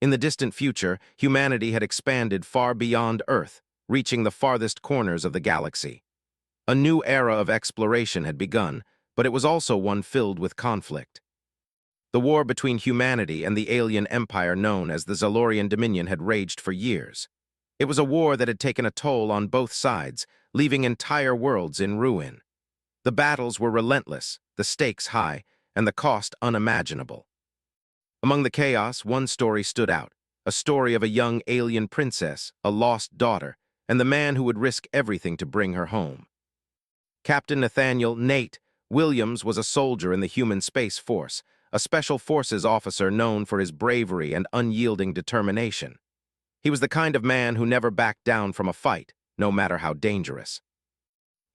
In the distant future, humanity had expanded far beyond Earth, reaching the farthest corners of the galaxy. A new era of exploration had begun, but it was also one filled with conflict. The war between humanity and the alien empire known as the Zalorian Dominion had raged for years. It was a war that had taken a toll on both sides, leaving entire worlds in ruin. The battles were relentless, the stakes high, and the cost unimaginable. Among the chaos, one story stood out, a story of a young alien princess, a lost daughter, and the man who would risk everything to bring her home. Captain Nathaniel "Nate" Williams was a soldier in the human Space Force, a special forces officer known for his bravery and unyielding determination. He was the kind of man who never backed down from a fight, no matter how dangerous.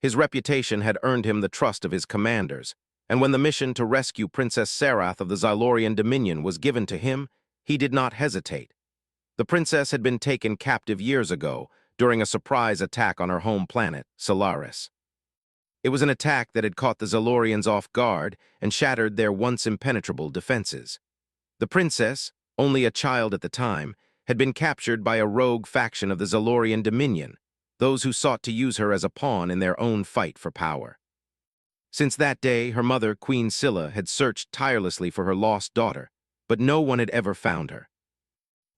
His reputation had earned him the trust of his commanders, and when the mission to rescue Princess Sarath of the Zalorian Dominion was given to him, he did not hesitate. The princess had been taken captive years ago during a surprise attack on her home planet, Solaris. It was an attack that had caught the Zalorians off guard and shattered their once impenetrable defenses. The princess, only a child at the time, had been captured by a rogue faction of the Zalorian Dominion, those who sought to use her as a pawn in their own fight for power. Since that day, her mother, Queen Scylla, had searched tirelessly for her lost daughter, but no one had ever found her.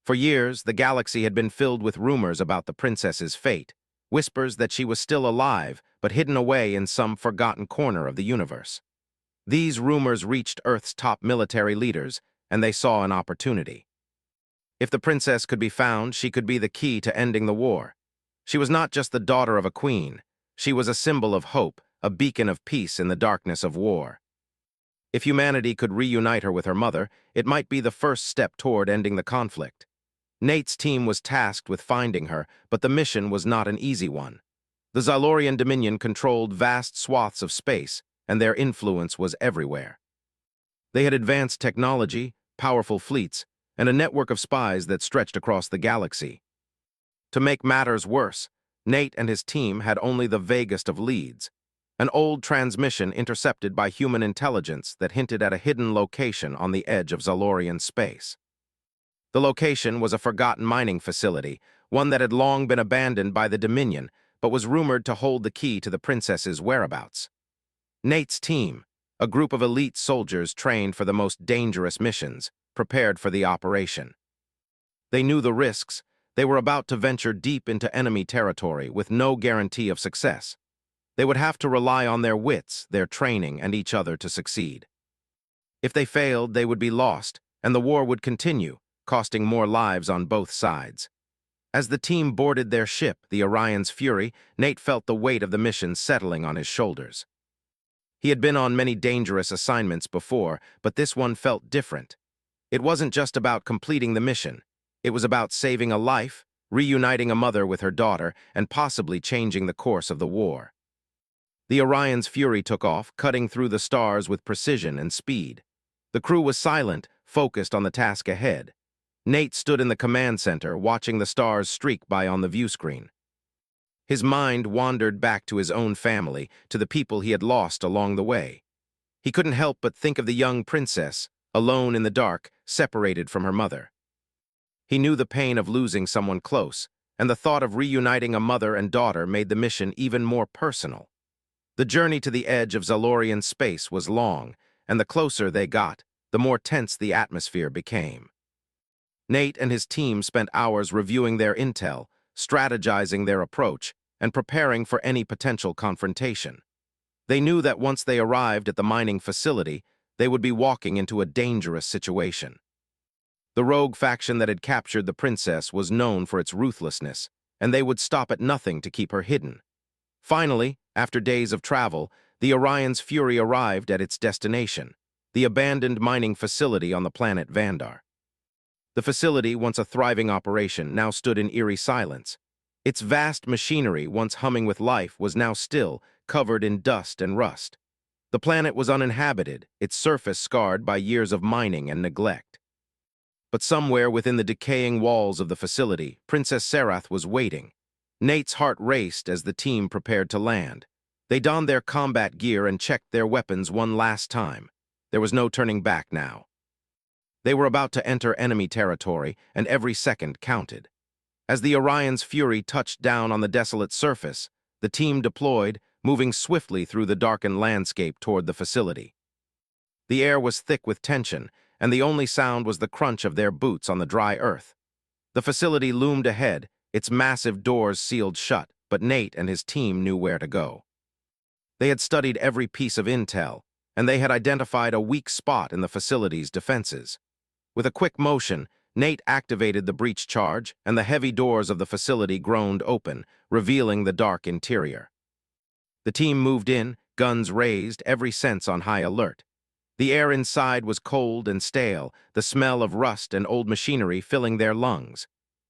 For years, the galaxy had been filled with rumors about the princess's fate, whispers that she was still alive, but hidden away in some forgotten corner of the universe. These rumors reached Earth's top military leaders, and they saw an opportunity. If the princess could be found, she could be the key to ending the war. She was not just the daughter of a queen. She was a symbol of hope, a beacon of peace in the darkness of war. If humanity could reunite her with her mother, it might be the first step toward ending the conflict. Nate's team was tasked with finding her, but the mission was not an easy one. The Zalorian Dominion controlled vast swaths of space, and their influence was everywhere. They had advanced technology, powerful fleets, and a network of spies that stretched across the galaxy. To make matters worse, Nate and his team had only the vaguest of leads, an old transmission intercepted by human intelligence that hinted at a hidden location on the edge of Zalorian space. The location was a forgotten mining facility, one that had long been abandoned by the Dominion, but was rumored to hold the key to the princess's whereabouts. Nate's team, a group of elite soldiers trained for the most dangerous missions, prepared for the operation. They knew the risks. They were about to venture deep into enemy territory with no guarantee of success. They would have to rely on their wits, their training, and each other to succeed. If they failed, they would be lost, and the war would continue, costing more lives on both sides. As the team boarded their ship, the Orion's Fury, Nate felt the weight of the mission settling on his shoulders. He had been on many dangerous assignments before, but this one felt different. It wasn't just about completing the mission. It was about saving a life, reuniting a mother with her daughter, and possibly changing the course of the war. The Orion's Fury took off, cutting through the stars with precision and speed. The crew was silent, focused on the task ahead. Nate stood in the command center, watching the stars streak by on the view screen. His mind wandered back to his own family, to the people he had lost along the way. He couldn't help but think of the young princess, alone in the dark, separated from her mother. He knew the pain of losing someone close, and the thought of reuniting a mother and daughter made the mission even more personal. The journey to the edge of Zalorian space was long, and the closer they got, the more tense the atmosphere became. Nate and his team spent hours reviewing their intel, strategizing their approach, and preparing for any potential confrontation. They knew that once they arrived at the mining facility, they would be walking into a dangerous situation. The rogue faction that had captured the princess was known for its ruthlessness, and they would stop at nothing to keep her hidden. Finally, after days of travel, the Orion's Fury arrived at its destination, the abandoned mining facility on the planet Vandar. The facility, once a thriving operation, now stood in eerie silence. Its vast machinery, once humming with life, was now still, covered in dust and rust. The planet was uninhabited, its surface scarred by years of mining and neglect. But somewhere within the decaying walls of the facility, Princess Sarath was waiting. Nate's heart raced as the team prepared to land. They donned their combat gear and checked their weapons one last time. There was no turning back now. They were about to enter enemy territory, and every second counted. As the Orion's fury touched down on the desolate surface, the team deployed, moving swiftly through the darkened landscape toward the facility. The air was thick with tension, and the only sound was the crunch of their boots on the dry earth. The facility loomed ahead, its massive doors sealed shut, but Nate and his team knew where to go. They had studied every piece of intel, and they had identified a weak spot in the facility's defenses. With a quick motion, Nate activated the breach charge, and the heavy doors of the facility groaned open, revealing the dark interior. The team moved in, guns raised, every sense on high alert. The air inside was cold and stale, the smell of rust and old machinery filling their lungs.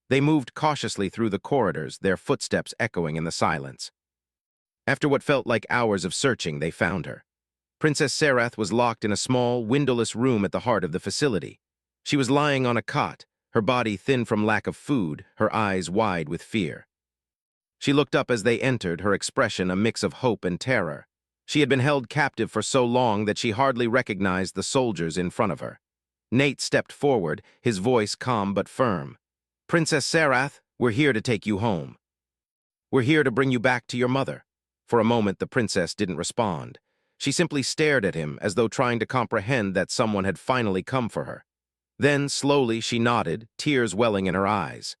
They moved cautiously through the corridors, their footsteps echoing in the silence. After what felt like hours of searching, they found her. Princess Sarath was locked in a small, windowless room at the heart of the facility. She was lying on a cot, her body thin from lack of food, her eyes wide with fear. She looked up as they entered, her expression a mix of hope and terror. She had been held captive for so long that she hardly recognized the soldiers in front of her. Nate stepped forward, his voice calm but firm. "Princess Sarath, we're here to take you home. We're here to bring you back to your mother." For a moment, the princess didn't respond. She simply stared at him as though trying to comprehend that someone had finally come for her. Then, slowly, she nodded, tears welling in her eyes.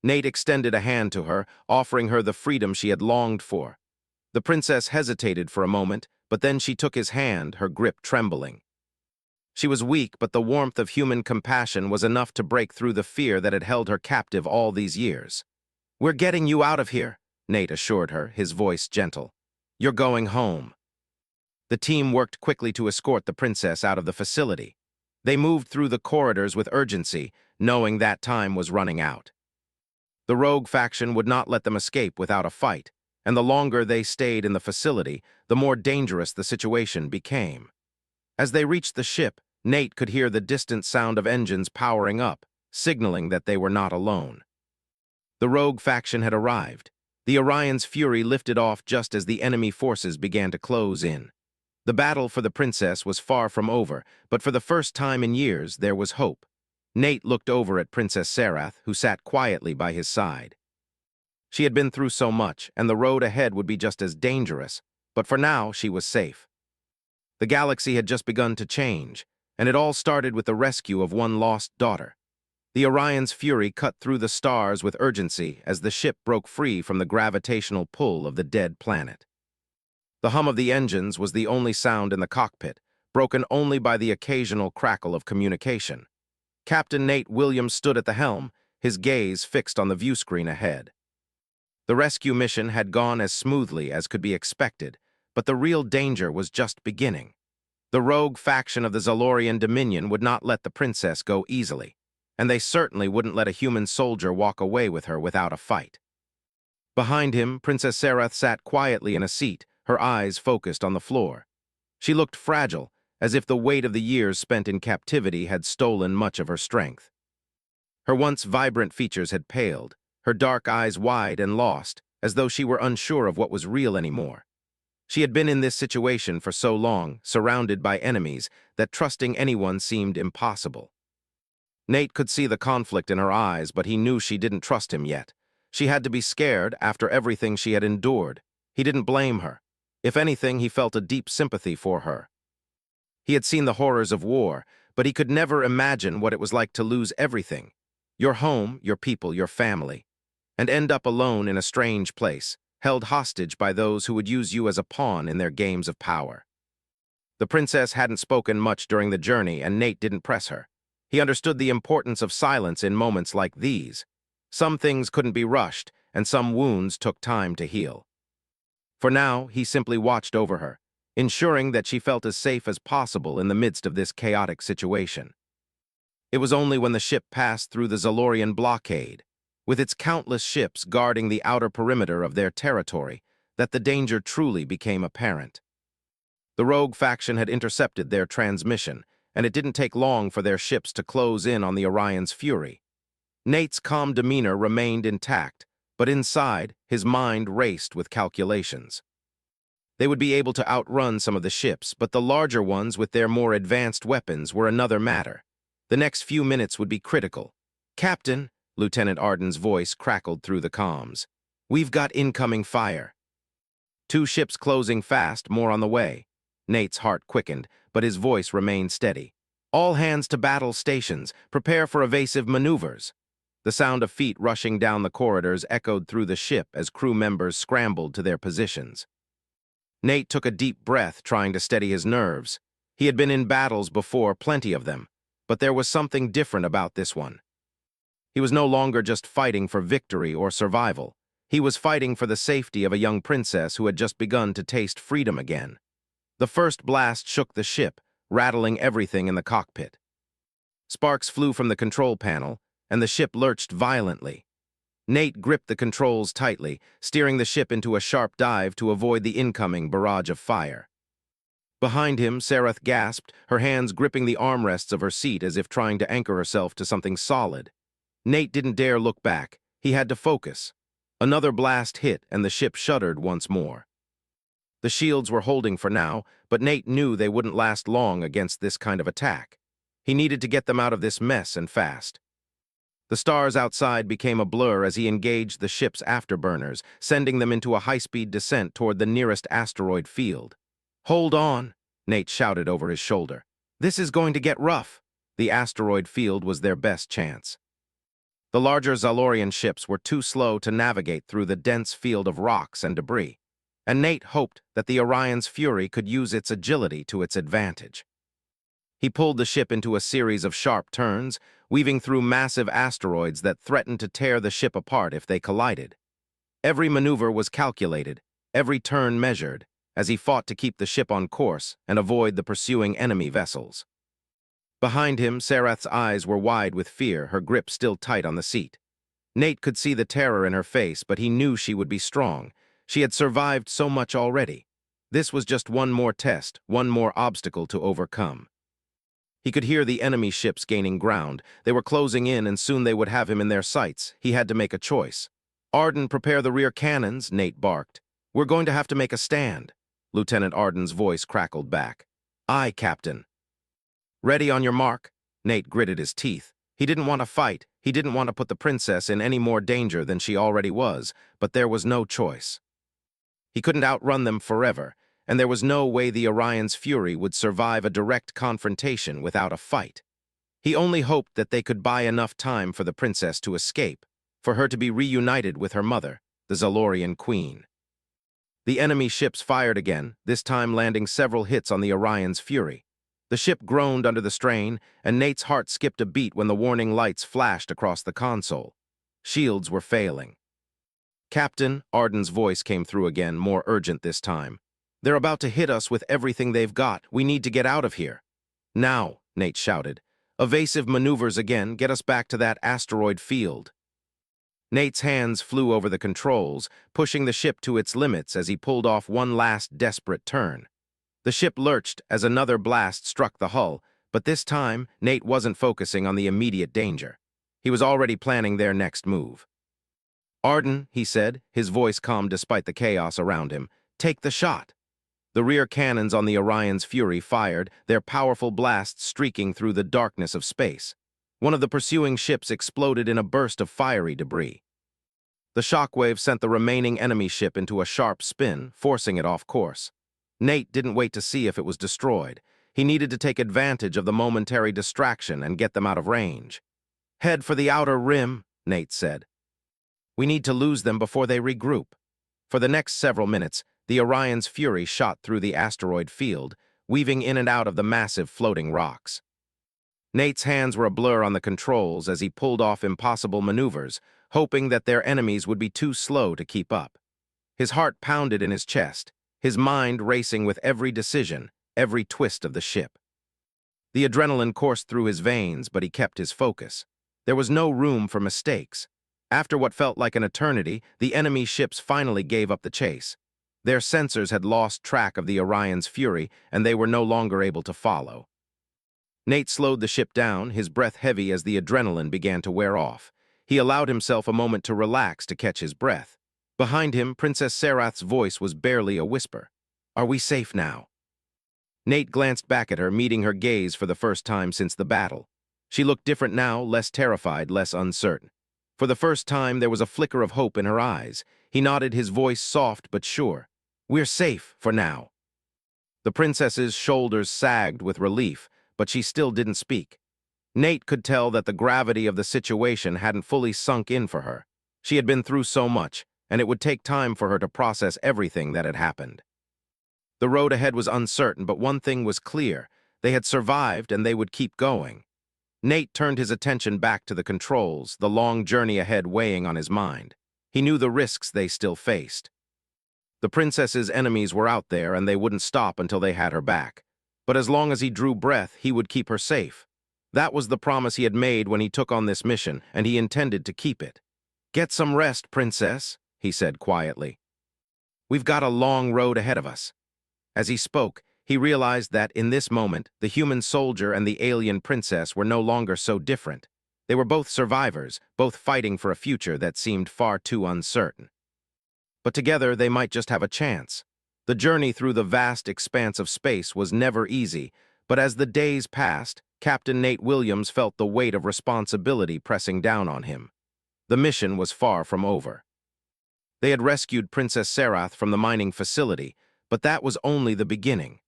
Nate extended a hand to her, offering her the freedom she had longed for. The princess hesitated for a moment, but then she took his hand, her grip trembling. She was weak, but the warmth of human compassion was enough to break through the fear that had held her captive all these years. "We're getting you out of here," Nate assured her, his voice gentle. "You're going home." The team worked quickly to escort the princess out of the facility. They moved through the corridors with urgency, knowing that time was running out. The rogue faction would not let them escape without a fight, and the longer they stayed in the facility, the more dangerous the situation became. As they reached the ship, Nate could hear the distant sound of engines powering up, signaling that they were not alone. The rogue faction had arrived. The Orion's fury lifted off just as the enemy forces began to close in. The battle for the princess was far from over, but for the first time in years, there was hope. Nate looked over at Princess Sarath, who sat quietly by his side. She had been through so much, and the road ahead would be just as dangerous, but for now, she was safe. The galaxy had just begun to change, and it all started with the rescue of one lost daughter. The Orion's fury cut through the stars with urgency as the ship broke free from the gravitational pull of the dead planet. The hum of the engines was the only sound in the cockpit, broken only by the occasional crackle of communication. Captain Nate Williams stood at the helm, his gaze fixed on the viewscreen ahead. The rescue mission had gone as smoothly as could be expected, but the real danger was just beginning. The rogue faction of the Zalorian Dominion would not let the princess go easily, and they certainly wouldn't let a human soldier walk away with her without a fight. Behind him, Princess Sarath sat quietly in a seat, her eyes focused on the floor. She looked fragile, as if the weight of the years spent in captivity had stolen much of her strength. Her once vibrant features had paled, her dark eyes wide and lost, as though she were unsure of what was real anymore. She had been in this situation for so long, surrounded by enemies, that trusting anyone seemed impossible. Nate could see the conflict in her eyes, but he knew she didn't trust him yet. She had to be scared after everything she had endured. He didn't blame her. If anything, he felt a deep sympathy for her. He had seen the horrors of war, but he could never imagine what it was like to lose everything. Your home, your people, your family, and end up alone in a strange place, held hostage by those who would use you as a pawn in their games of power. The princess hadn't spoken much during the journey, and Nate didn't press her. He understood the importance of silence in moments like these. Some things couldn't be rushed, and some wounds took time to heal. For now, he simply watched over her, ensuring that she felt as safe as possible in the midst of this chaotic situation. It was only when the ship passed through the Zalorian blockade, with its countless ships guarding the outer perimeter of their territory, that the danger truly became apparent. The rogue faction had intercepted their transmission, and it didn't take long for their ships to close in on the Orion's fury. Nate's calm demeanor remained intact, but inside, his mind raced with calculations. They would be able to outrun some of the ships, but the larger ones with their more advanced weapons were another matter. The next few minutes would be critical. "Captain," Lieutenant Arden's voice crackled through the comms. "We've got incoming fire." Two ships closing fast, more on the way. Nate's heart quickened, but his voice remained steady. "All hands to battle stations. Prepare for evasive maneuvers." The sound of feet rushing down the corridors echoed through the ship as crew members scrambled to their positions. Nate took a deep breath, trying to steady his nerves. He had been in battles before, plenty of them, but there was something different about this one. He was no longer just fighting for victory or survival. He was fighting for the safety of a young princess who had just begun to taste freedom again. The first blast shook the ship, rattling everything in the cockpit. Sparks flew from the control panel, and the ship lurched violently. Nate gripped the controls tightly, steering the ship into a sharp dive to avoid the incoming barrage of fire. Behind him, Sareth gasped, her hands gripping the armrests of her seat as if trying to anchor herself to something solid. Nate didn't dare look back. He had to focus. Another blast hit, and the ship shuddered once more. The shields were holding for now, but Nate knew they wouldn't last long against this kind of attack. He needed to get them out of this mess, and fast. The stars outside became a blur as he engaged the ship's afterburners, sending them into a high-speed descent toward the nearest asteroid field. "Hold on," Nate shouted over his shoulder. "This is going to get rough." The asteroid field was their best chance. The larger Zalorian ships were too slow to navigate through the dense field of rocks and debris, and Nate hoped that the Orion's Fury could use its agility to its advantage. He pulled the ship into a series of sharp turns, weaving through massive asteroids that threatened to tear the ship apart if they collided. Every maneuver was calculated, every turn measured, as he fought to keep the ship on course and avoid the pursuing enemy vessels. Behind him, Sareth's eyes were wide with fear, her grip still tight on the seat. Nate could see the terror in her face, but he knew she would be strong. She had survived so much already. This was just one more test, one more obstacle to overcome. He could hear the enemy ships gaining ground. They were closing in, and soon they would have him in their sights. He had to make a choice. "Arden, prepare the rear cannons," Nate barked. "We're going to have to make a stand." Lieutenant Arden's voice crackled back. "Aye, Captain." "Ready on your mark." Nate gritted his teeth. He didn't want to fight. He didn't want to put the princess in any more danger than she already was, but there was no choice. He couldn't outrun them forever, and there was no way the Orion's Fury would survive a direct confrontation without a fight. He only hoped that they could buy enough time for the princess to escape, for her to be reunited with her mother, the Zalorian queen. The enemy ships fired again, this time landing several hits on the Orion's Fury. The ship groaned under the strain, and Nate's heart skipped a beat when the warning lights flashed across the console. Shields were failing. "Captain," Arden's voice came through again, more urgent this time. "They're about to hit us with everything they've got. We need to get out of here." "Now," Nate shouted. "Evasive maneuvers again, get us back to that asteroid field." Nate's hands flew over the controls, pushing the ship to its limits as he pulled off one last desperate turn. The ship lurched as another blast struck the hull, but this time, Nate wasn't focusing on the immediate danger. He was already planning their next move. "Arden," he said, his voice calm despite the chaos around him, "take the shot." The rear cannons on the Orion's Fury fired, their powerful blasts streaking through the darkness of space. One of the pursuing ships exploded in a burst of fiery debris. The shockwave sent the remaining enemy ship into a sharp spin, forcing it off course. Nate didn't wait to see if it was destroyed. He needed to take advantage of the momentary distraction and get them out of range. "Head for the outer rim," Nate said. "We need to lose them before they regroup." For the next several minutes, the Orion's Fury shot through the asteroid field, weaving in and out of the massive floating rocks. Nate's hands were a blur on the controls as he pulled off impossible maneuvers, hoping that their enemies would be too slow to keep up. His heart pounded in his chest, his mind racing with every decision, every twist of the ship. The adrenaline coursed through his veins, but he kept his focus. There was no room for mistakes. After what felt like an eternity, the enemy ships finally gave up the chase. Their sensors had lost track of the Orion's Fury, and they were no longer able to follow. Nate slowed the ship down, his breath heavy as the adrenaline began to wear off. He allowed himself a moment to relax to catch his breath. Behind him, Princess Sarath's voice was barely a whisper. "Are we safe now?" Nate glanced back at her, meeting her gaze for the first time since the battle. She looked different now, less terrified, less uncertain. For the first time, there was a flicker of hope in her eyes. He nodded, his voice soft but sure. "We're safe, for now." The princess's shoulders sagged with relief, but she still didn't speak. Nate could tell that the gravity of the situation hadn't fully sunk in for her. She had been through so much, and it would take time for her to process everything that had happened. The road ahead was uncertain, but one thing was clear. They had survived, and they would keep going. Nate turned his attention back to the controls, the long journey ahead weighing on his mind. He knew the risks they still faced. The princess's enemies were out there, and they wouldn't stop until they had her back. But as long as he drew breath, he would keep her safe. That was the promise he had made when he took on this mission, and he intended to keep it. "Get some rest, princess," he said quietly. "We've got a long road ahead of us." As he spoke, he realized that, in this moment, the human soldier and the alien princess were no longer so different. They were both survivors, both fighting for a future that seemed far too uncertain. But together, they might just have a chance. The journey through the vast expanse of space was never easy, but as the days passed, Captain Nate Williams felt the weight of responsibility pressing down on him. The mission was far from over. They had rescued Princess Sarath from the mining facility, but that was only the beginning.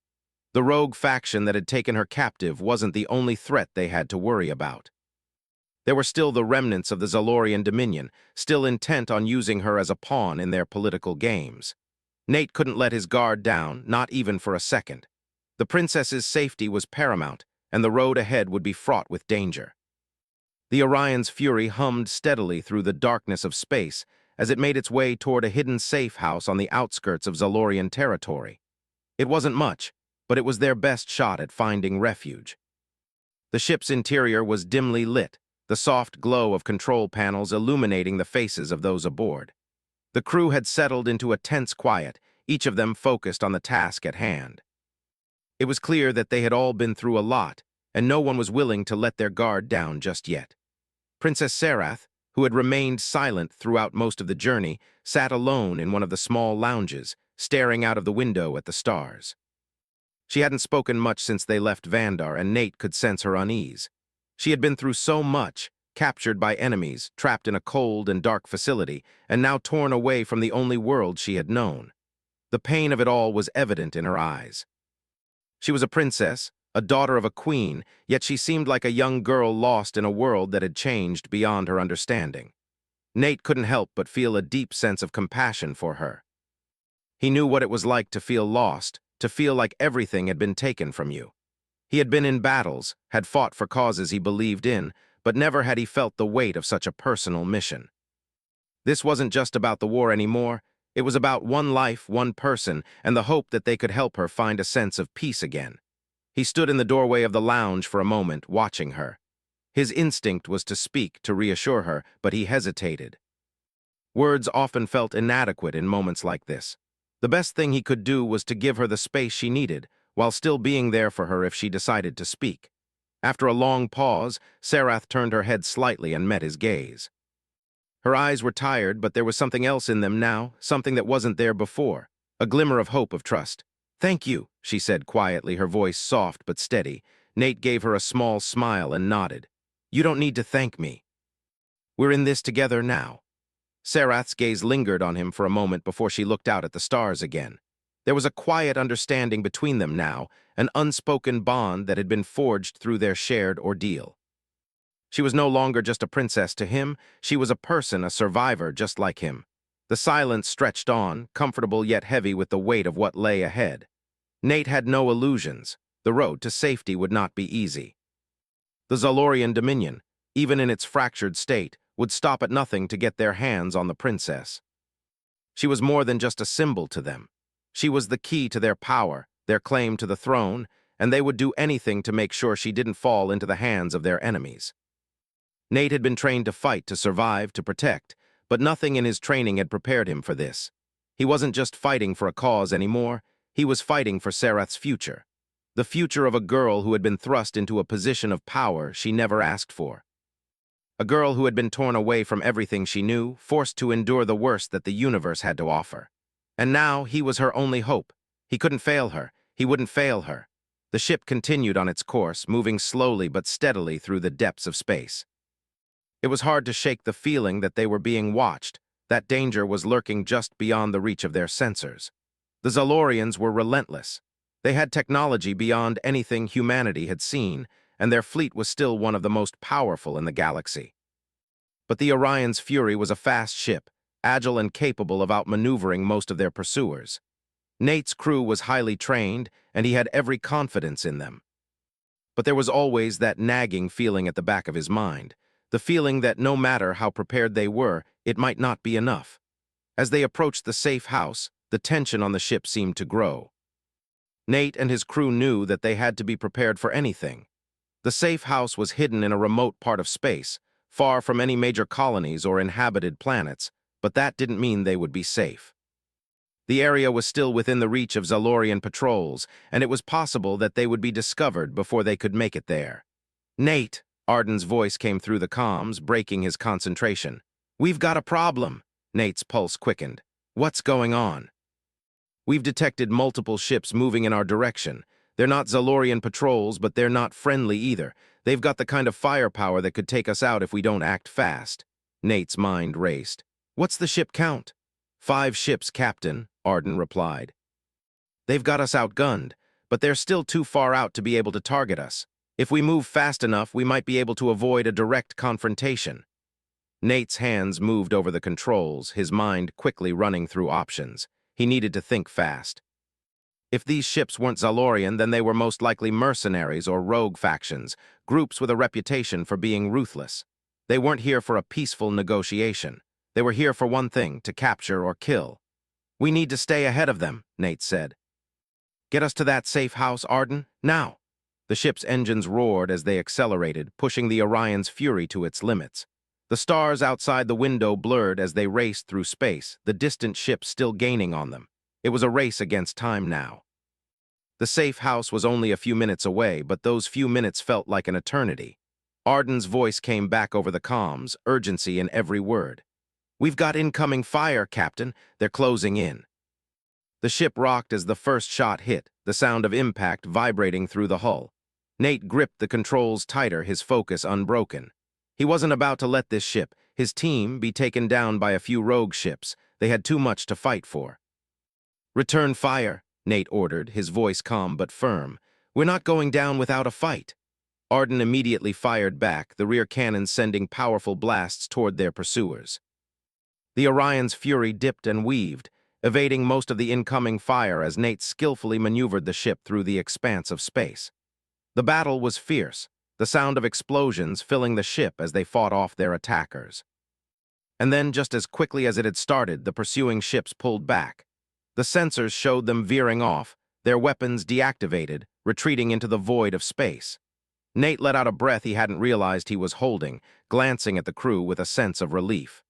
The rogue faction that had taken her captive wasn't the only threat they had to worry about. There were still the remnants of the Zalorian Dominion, still intent on using her as a pawn in their political games. Nate couldn't let his guard down, not even for a second. The princess's safety was paramount, and the road ahead would be fraught with danger. The Orion's fury hummed steadily through the darkness of space as it made its way toward a hidden safe house on the outskirts of Zalorian territory. It wasn't much, but it was their best shot at finding refuge. The ship's interior was dimly lit, the soft glow of control panels illuminating the faces of those aboard. The crew had settled into a tense quiet, each of them focused on the task at hand. It was clear that they had all been through a lot, and no one was willing to let their guard down just yet. Princess Sarath, who had remained silent throughout most of the journey, sat alone in one of the small lounges, staring out of the window at the stars. She hadn't spoken much since they left Vandar, and Nate could sense her unease. She had been through so much, captured by enemies, trapped in a cold and dark facility, and now torn away from the only world she had known. The pain of it all was evident in her eyes. She was a princess, a daughter of a queen, yet she seemed like a young girl lost in a world that had changed beyond her understanding. Nate couldn't help but feel a deep sense of compassion for her. He knew what it was like to feel lost, to feel like everything had been taken from you. He had been in battles, had fought for causes he believed in, but never had he felt the weight of such a personal mission. This wasn't just about the war anymore. It was about one life, one person, and the hope that they could help her find a sense of peace again. He stood in the doorway of the lounge for a moment, watching her. His instinct was to speak, to reassure her, but he hesitated. Words often felt inadequate in moments like this. The best thing he could do was to give her the space she needed, while still being there for her if she decided to speak. After a long pause, Sarath turned her head slightly and met his gaze. Her eyes were tired, but there was something else in them now, something that wasn't there before, a glimmer of hope, of trust. "Thank you," she said quietly, her voice soft but steady. Nate gave her a small smile and nodded. "You don't need to thank me. We're in this together now." Sarath's gaze lingered on him for a moment before she looked out at the stars again. There was a quiet understanding between them now, an unspoken bond that had been forged through their shared ordeal. She was no longer just a princess to him, she was a person, a survivor just like him. The silence stretched on, comfortable yet heavy with the weight of what lay ahead. Nate had no illusions. The road to safety would not be easy. The Zalorian Dominion, even in its fractured state, would stop at nothing to get their hands on the princess. She was more than just a symbol to them. She was the key to their power, their claim to the throne, and they would do anything to make sure she didn't fall into the hands of their enemies. Nate had been trained to fight, to survive, to protect, but nothing in his training had prepared him for this. He wasn't just fighting for a cause anymore, he was fighting for Sarath's future. The future of a girl who had been thrust into a position of power she never asked for. A girl who had been torn away from everything she knew, forced to endure the worst that the universe had to offer. And now he was her only hope. He couldn't fail her. He wouldn't fail her. The ship continued on its course, moving slowly but steadily through the depths of space. It was hard to shake the feeling that they were being watched, that danger was lurking just beyond the reach of their sensors. The Zalorians were relentless. They had technology beyond anything humanity had seen, and their fleet was still one of the most powerful in the galaxy. But the Orion's Fury was a fast ship, agile and capable of outmaneuvering most of their pursuers. Nate's crew was highly trained, and he had every confidence in them. But there was always that nagging feeling at the back of his mind, the feeling that no matter how prepared they were, it might not be enough. As they approached the safe house, the tension on the ship seemed to grow. Nate and his crew knew that they had to be prepared for anything. The safe house was hidden in a remote part of space, far from any major colonies or inhabited planets, but that didn't mean they would be safe. The area was still within the reach of Zalorian patrols, and it was possible that they would be discovered before they could make it there. "Nate," Arden's voice came through the comms, breaking his concentration. "We've got a problem." Nate's pulse quickened. "What's going on?" "We've detected multiple ships moving in our direction. They're not Zalorian patrols, but they're not friendly either. They've got the kind of firepower that could take us out if we don't act fast." Nate's mind raced. "What's the ship count?" "5 ships, Captain," Arden replied. "They've got us outgunned, but they're still too far out to be able to target us. If we move fast enough, we might be able to avoid a direct confrontation." Nate's hands moved over the controls, his mind quickly running through options. He needed to think fast. If these ships weren't Zalorian, then they were most likely mercenaries or rogue factions, groups with a reputation for being ruthless. They weren't here for a peaceful negotiation. They were here for one thing, to capture or kill. "We need to stay ahead of them," Nate said. "Get us to that safe house, Arden, now." The ship's engines roared as they accelerated, pushing the Orion's Fury to its limits. The stars outside the window blurred as they raced through space, the distant ship still gaining on them. It was a race against time now. The safe house was only a few minutes away, but those few minutes felt like an eternity. Arden's voice came back over the comms, urgency in every word. "We've got incoming fire, Captain. They're closing in." The ship rocked as the first shot hit, the sound of impact vibrating through the hull. Nate gripped the controls tighter, his focus unbroken. He wasn't about to let this ship, his team, be taken down by a few rogue ships. They had too much to fight for. "Return fire," Nate ordered, his voice calm but firm. "We're not going down without a fight." Arden immediately fired back, the rear cannons sending powerful blasts toward their pursuers. The Orion's Fury dipped and weaved, evading most of the incoming fire as Nate skillfully maneuvered the ship through the expanse of space. The battle was fierce, the sound of explosions filling the ship as they fought off their attackers. And then, just as quickly as it had started, the pursuing ships pulled back. The sensors showed them veering off, their weapons deactivated, retreating into the void of space. Nate let out a breath he hadn't realized he was holding, glancing at the crew with a sense of relief.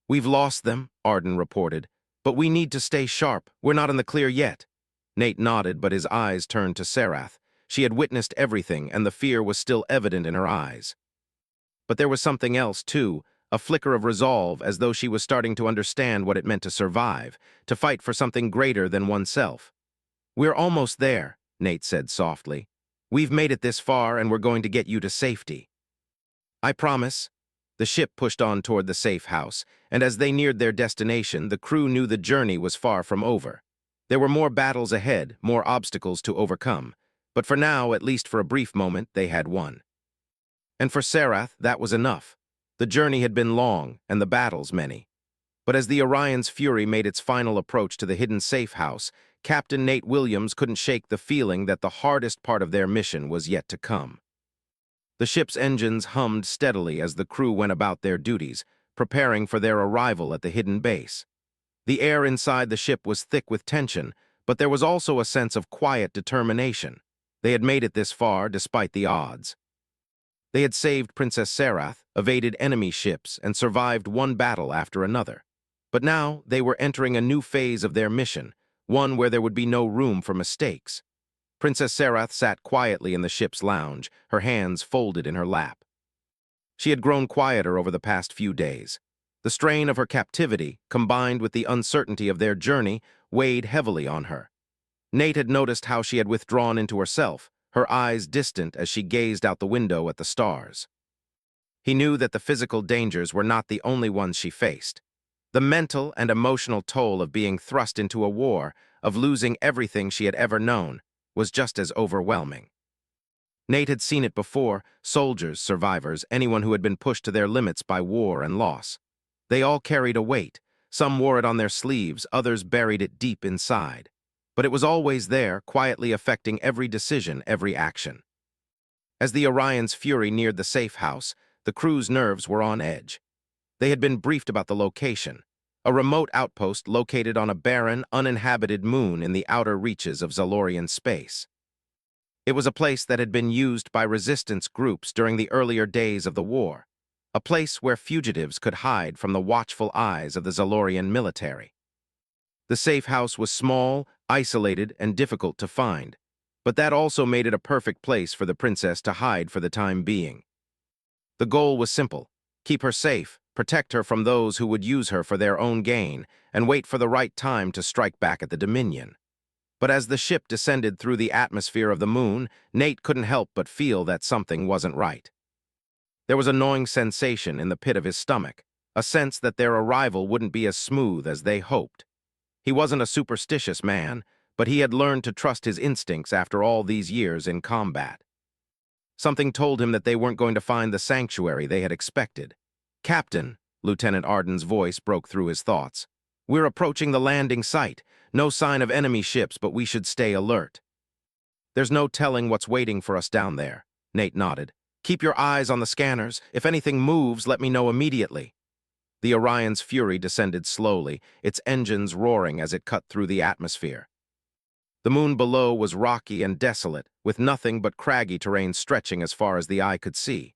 "We've lost them," Arden reported, "but we need to stay sharp. We're not in the clear yet." Nate nodded, but his eyes turned to Sarath. She had witnessed everything, and the fear was still evident in her eyes. But there was something else, too, a flicker of resolve, as though she was starting to understand what it meant to survive, to fight for something greater than oneself. "We're almost there," Nate said softly. "We've made it this far, and we're going to get you to safety." "I promise." The ship pushed on toward the safe house, and as they neared their destination, the crew knew the journey was far from over. There were more battles ahead, more obstacles to overcome. But for now, at least for a brief moment, they had won. And for Sarath, that was enough. The journey had been long, and the battles many. But as the Orion's Fury made its final approach to the hidden safe house, Captain Nate Williams couldn't shake the feeling that the hardest part of their mission was yet to come. The ship's engines hummed steadily as the crew went about their duties, preparing for their arrival at the hidden base. The air inside the ship was thick with tension, but there was also a sense of quiet determination. They had made it this far despite the odds. They had saved Princess Sarath, evaded enemy ships, and survived one battle after another. But now they were entering a new phase of their mission, one where there would be no room for mistakes. Princess Sarath sat quietly in the ship's lounge, her hands folded in her lap. She had grown quieter over the past few days. The strain of her captivity, combined with the uncertainty of their journey, weighed heavily on her. Nate had noticed how she had withdrawn into herself, her eyes distant as she gazed out the window at the stars. He knew that the physical dangers were not the only ones she faced. The mental and emotional toll of being thrust into a war, of losing everything she had ever known, was just as overwhelming. Nate had seen it before: soldiers, survivors, anyone who had been pushed to their limits by war and loss. They all carried a weight. Some wore it on their sleeves, others buried it deep inside. But it was always there, quietly affecting every decision, every action. As the Orion's fury neared the safe house, the crew's nerves were on edge. They had been briefed about the location: a remote outpost located on a barren, uninhabited moon in the outer reaches of Zalorian space. It was a place that had been used by resistance groups during the earlier days of the war, a place where fugitives could hide from the watchful eyes of the Zalorian military. The safe house was small, isolated, and difficult to find, but that also made it a perfect place for the princess to hide for the time being. The goal was simple: keep her safe, protect her from those who would use her for their own gain, and wait for the right time to strike back at the Dominion. But as the ship descended through the atmosphere of the moon, Nate couldn't help but feel that something wasn't right. There was a gnawing sensation in the pit of his stomach, a sense that their arrival wouldn't be as smooth as they hoped. He wasn't a superstitious man, but he had learned to trust his instincts after all these years in combat. Something told him that they weren't going to find the sanctuary they had expected. "Captain," Lieutenant Arden's voice broke through his thoughts. "We're approaching the landing site. No sign of enemy ships, but we should stay alert." "There's no telling what's waiting for us down there," Nate nodded. "Keep your eyes on the scanners. If anything moves, let me know immediately." The Orion's fury descended slowly, its engines roaring as it cut through the atmosphere. The moon below was rocky and desolate, with nothing but craggy terrain stretching as far as the eye could see.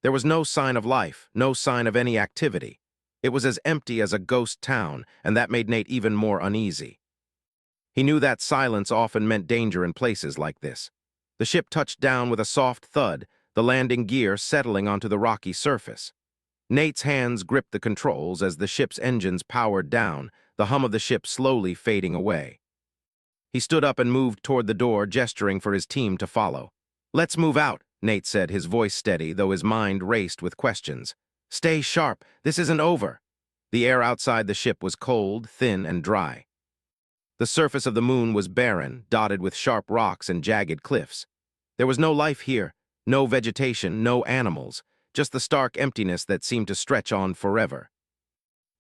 There was no sign of life, no sign of any activity. It was as empty as a ghost town, and that made Nate even more uneasy. He knew that silence often meant danger in places like this. The ship touched down with a soft thud, the landing gear settling onto the rocky surface. Nate's hands gripped the controls as the ship's engines powered down, the hum of the ship slowly fading away. He stood up and moved toward the door, gesturing for his team to follow. "Let's move out," Nate said, his voice steady, though his mind raced with questions. "Stay sharp. This isn't over." The air outside the ship was cold, thin, and dry. The surface of the moon was barren, dotted with sharp rocks and jagged cliffs. There was no life here, no vegetation, no animals, just the stark emptiness that seemed to stretch on forever.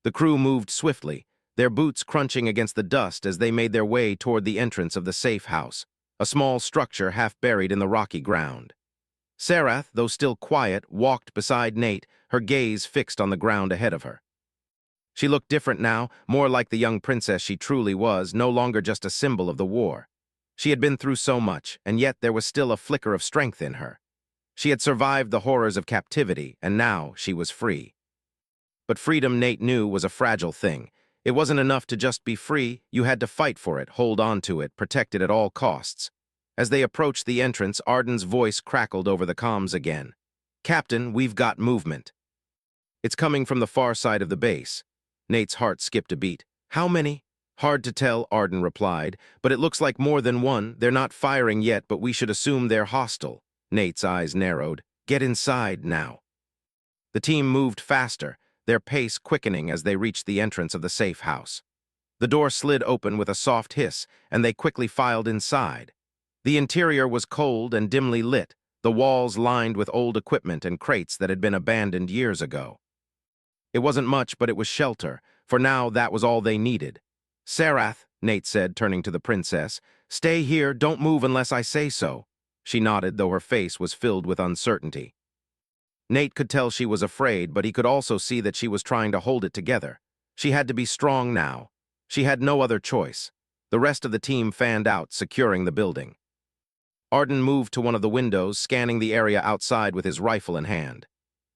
The crew moved swiftly, their boots crunching against the dust as they made their way toward the entrance of the safe house, a small structure half buried in the rocky ground. Sarath, though still quiet, walked beside Nate, her gaze fixed on the ground ahead of her. She looked different now, more like the young princess she truly was, no longer just a symbol of the war. She had been through so much, and yet there was still a flicker of strength in her. She had survived the horrors of captivity, and now she was free. But freedom, Nate knew, was a fragile thing. It wasn't enough to just be free. You had to fight for it, hold on to it, protect it at all costs. As they approached the entrance, Arden's voice crackled over the comms again. "Captain, we've got movement." "It's coming from the far side of the base." Nate's heart skipped a beat. "How many?" "Hard to tell," Arden replied, "but it looks like more than one. They're not firing yet, but we should assume they're hostile." Nate's eyes narrowed. "Get inside now." The team moved faster, their pace quickening as they reached the entrance of the safe house. The door slid open with a soft hiss, and they quickly filed inside. The interior was cold and dimly lit, the walls lined with old equipment and crates that had been abandoned years ago. It wasn't much, but it was shelter, for now that was all they needed. "Sarath," Nate said, turning to the princess, "stay here, don't move unless I say so." She nodded, though her face was filled with uncertainty. Nate could tell she was afraid, but he could also see that she was trying to hold it together. She had to be strong now. She had no other choice. The rest of the team fanned out, securing the building. Arden moved to one of the windows, scanning the area outside with his rifle in hand.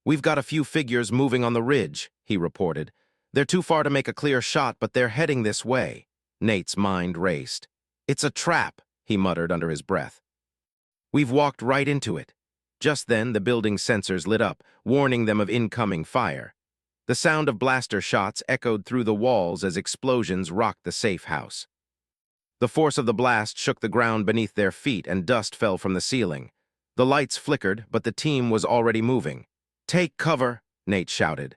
"We've got a few figures moving on the ridge," he reported. "They're too far to make a clear shot, but they're heading this way." Nate's mind raced. "It's a trap," he muttered under his breath. "We've walked right into it." Just then, the building's sensors lit up, warning them of incoming fire. The sound of blaster shots echoed through the walls as explosions rocked the safe house. The force of the blast shook the ground beneath their feet and dust fell from the ceiling. The lights flickered, but the team was already moving. "Take cover," Nate shouted.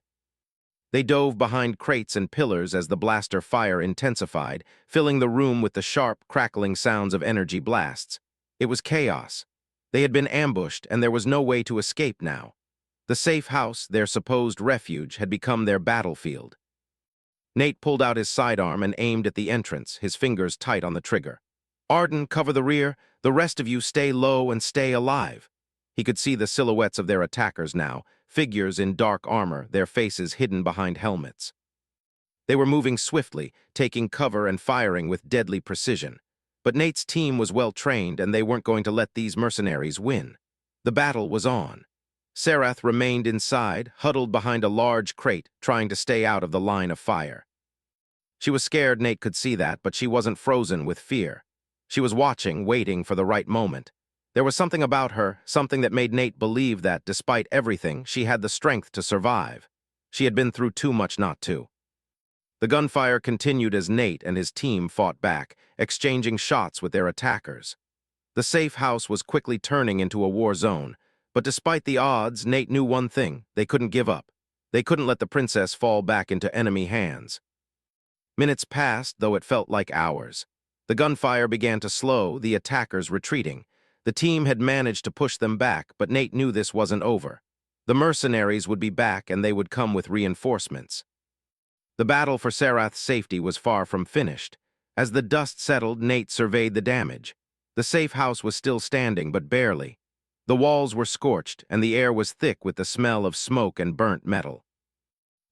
They dove behind crates and pillars as the blaster fire intensified, filling the room with the sharp, crackling sounds of energy blasts. It was chaos. They had been ambushed, and there was no way to escape now. The safe house, their supposed refuge, had become their battlefield. Nate pulled out his sidearm and aimed at the entrance, his fingers tight on the trigger. "Arden, cover the rear. The rest of you stay low and stay alive." He could see the silhouettes of their attackers now, figures in dark armor, their faces hidden behind helmets. They were moving swiftly, taking cover and firing with deadly precision. But Nate's team was well trained, and they weren't going to let these mercenaries win. The battle was on. Sarath remained inside, huddled behind a large crate, trying to stay out of the line of fire. She was scared, Nate could see that, but she wasn't frozen with fear. She was watching, waiting for the right moment. There was something about her, something that made Nate believe that, despite everything, she had the strength to survive. She had been through too much not to. The gunfire continued as Nate and his team fought back, exchanging shots with their attackers. The safe house was quickly turning into a war zone, but despite the odds, Nate knew one thing: they couldn't give up. They couldn't let the princess fall back into enemy hands. Minutes passed, though it felt like hours. The gunfire began to slow, the attackers retreating. The team had managed to push them back, but Nate knew this wasn't over. The mercenaries would be back, and they would come with reinforcements. The battle for Sarath's safety was far from finished. As the dust settled, Nate surveyed the damage. The safe house was still standing, but barely. The walls were scorched, and the air was thick with the smell of smoke and burnt metal.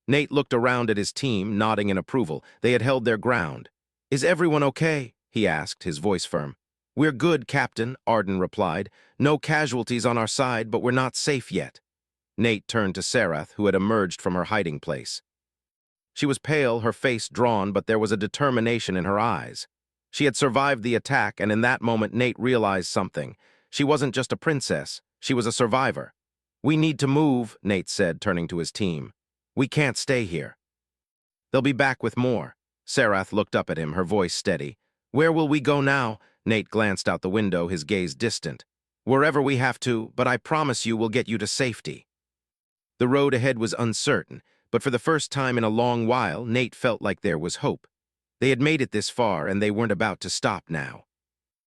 Nate looked around at his team, nodding in approval. They had held their ground. "Is everyone okay?" he asked, his voice firm. "We're good, Captain," Arden replied. "No casualties on our side, but we're not safe yet." Nate turned to Sarath, who had emerged from her hiding place. She was pale, her face drawn, but there was a determination in her eyes. She had survived the attack, and in that moment Nate realized something. She wasn't just a princess, she was a survivor. "We need to move," Nate said, turning to his team. "We can't stay here." "They'll be back with more." Sarath looked up at him, her voice steady. "Where will we go now?" Nate glanced out the window, his gaze distant. "Wherever we have to, but I promise you we'll get you to safety." The road ahead was uncertain, but for the first time in a long while, Nate felt like there was hope. They had made it this far, and they weren't about to stop now.